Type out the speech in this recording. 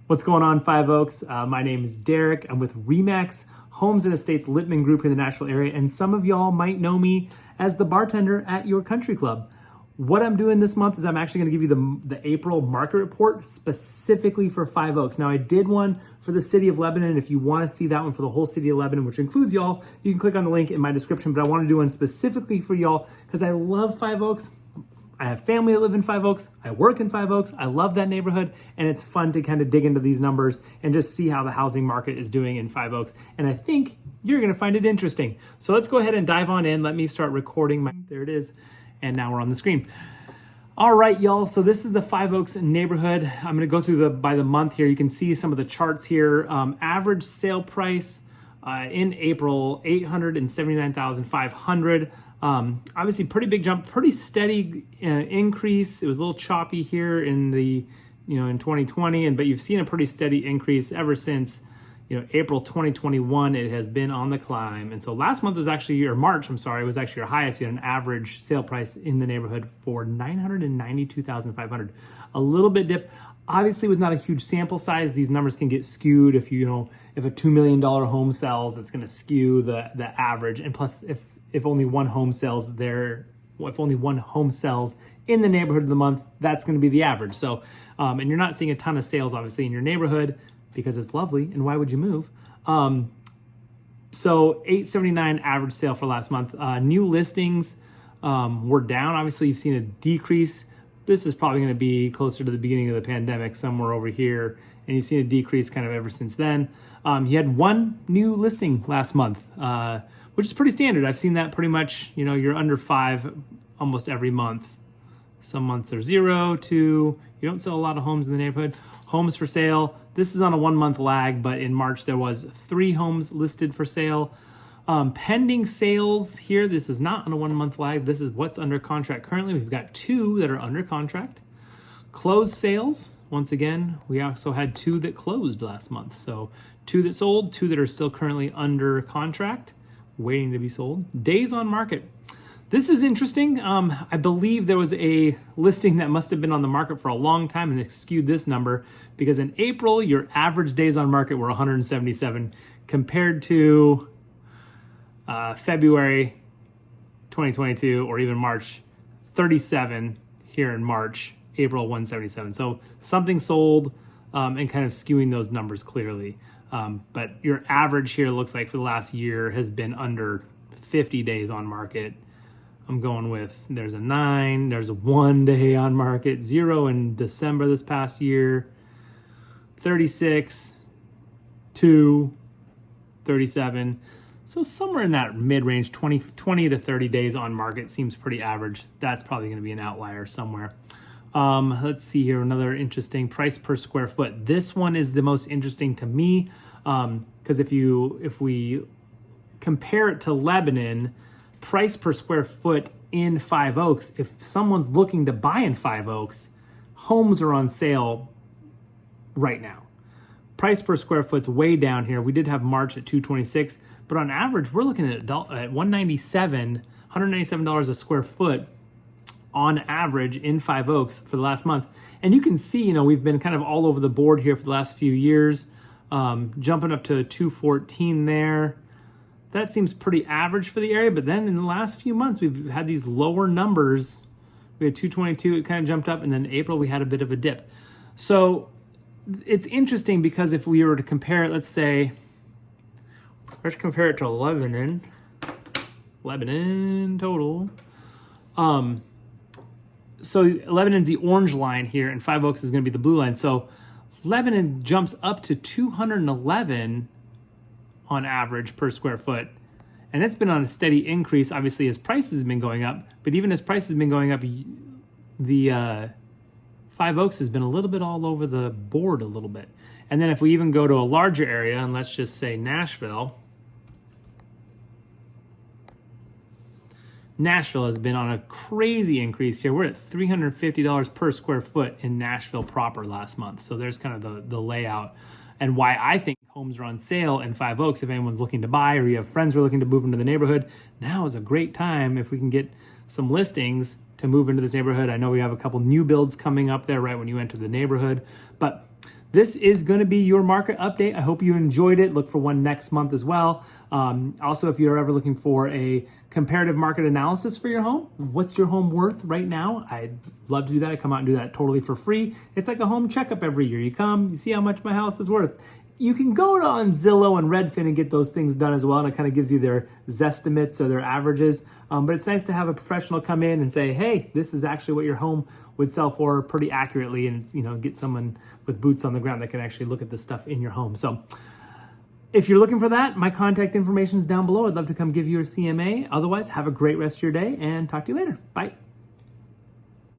What's going on, Five Oaks? My name is Derek. I'm with Remax Homes and Estates Littman Group in the Nashville area, and some of y'all might know me as the bartender at your country club. What I'm doing this month is I'm actually going to give you the April market report specifically for Five Oaks. Now, I did one for the city of Lebanon. If you want to see that one for the whole city of Lebanon, which includes y'all, you can click on the link in my description, but I want to do one specifically for y'all because I love Five Oaks. I have family that live in Five Oaks. I work in Five Oaks. I love that neighborhood, and it's fun to kind of dig into these numbers and just see how the housing market is doing in Five Oaks. And I think you're going to find it interesting. So let's go ahead and dive on in. Let me start recording. There it is. And now we're on the screen. All right, y'all. So this is the Five Oaks neighborhood. I'm going to go through by the month here. You can see some of the charts here. Average sale price in April, $879,500. Obviously pretty big jump, pretty steady increase. It was a little choppy here in in 2020, but you've seen a pretty steady increase ever since, April 2021. It has been on the climb. And so last month was actually, or March, I'm sorry, was actually your highest. You had an average sale price in the neighborhood for $992,500. A little bit dip. Obviously, with not a huge sample size, these numbers can get skewed. If if a $2 million home sells, it's going to skew the average. And plus, if only one home sells if only one home sells in the neighborhood of the month, that's going to be the average. So, and you're not seeing a ton of sales, obviously, in your neighborhood because it's lovely, and why would you move? So 879 average sale for last month. New listings were down. Obviously, you've seen a decrease. This is probably going to be closer to the beginning of the pandemic, somewhere over here, and you've seen a decrease kind of ever since then. You had one new listing last month, which is pretty standard. I've seen that pretty much, you're under 5 almost every month. Some months are 0, 2. You don't sell a lot of homes in the neighborhood. Homes for sale. This is on a 1-month lag, but in March there was 3 homes listed for sale. Pending sales here. This is not on a 1-month lag. This is what's under contract currently. We've got 2 that are under contract. Closed sales. Once again, we also had 2 that closed last month. So 2 that sold, 2 that are still currently under contract, waiting to be sold. Days on market. This is interesting. I believe there was a listing that must have been on the market for a long time and it skewed this number because in April, your average days on market were 177 compared to February 2022 or even March 37 here in March, April 177. So something sold and kind of skewing those numbers clearly. But your average here looks like for the last year has been under 50 days on market. I'm going with, there's a 9, there's a 1 day on market, 0 in December this past year, 36, 2, 37. So somewhere in that mid-range, 20 to 30 days on market seems pretty average. That's probably going to be an outlier somewhere. Let's see here, another interesting price per square foot. This one is the most interesting to me because if we compare it to Lebanon, price per square foot in Five Oaks, if someone's looking to buy in Five Oaks, homes are on sale right now. Price per square foot's way down here. We did have March at $226, but on average, we're looking at $197 a square foot on average in Five Oaks for the last month. And you can see, we've been kind of all over the board here for the last few years, jumping up to 214 there. That seems pretty average for the area, but then in the last few months, we've had these lower numbers. We had 222, it kind of jumped up, and then April, we had a bit of a dip. So it's interesting because if we were to compare it, let's compare it to Lebanon total. So Lebanon's the orange line here, and Five Oaks is going to be the blue line. So Lebanon jumps up to 211 on average per square foot. And it's been on a steady increase, obviously, as prices have been going up. But even as prices have been going up, the Five Oaks has been a little bit all over the board a little bit. And then if we even go to a larger area, and let's just say Nashville. Nashville has been on a crazy increase here. We're at $350 per square foot in Nashville proper last month. So there's kind of the layout and why I think homes are on sale in Five Oaks. If anyone's looking to buy or you have friends who are looking to move into the neighborhood, now is a great time if we can get some listings to move into this neighborhood. I know we have a couple new builds coming up there right when you enter the neighborhood. But this is going to be your market update. I hope you enjoyed it. Look for one next month as well. Also, if you're ever looking for a comparative market analysis for your home, what's your home worth right now? I'd love to do that. I come out and do that totally for free. It's like a home checkup every year. You come, you see how much my house is worth. You can go on Zillow and Redfin and get those things done as well, and it kind of gives you their zestimates or their averages. But it's nice to have a professional come in and say, hey, this is actually what your home would sell for pretty accurately, and get someone with boots on the ground that can actually look at the stuff in your home. So if you're looking for that, my contact information is down below. I'd love to come give you a CMA. Otherwise, have a great rest of your day and talk to you later. Bye.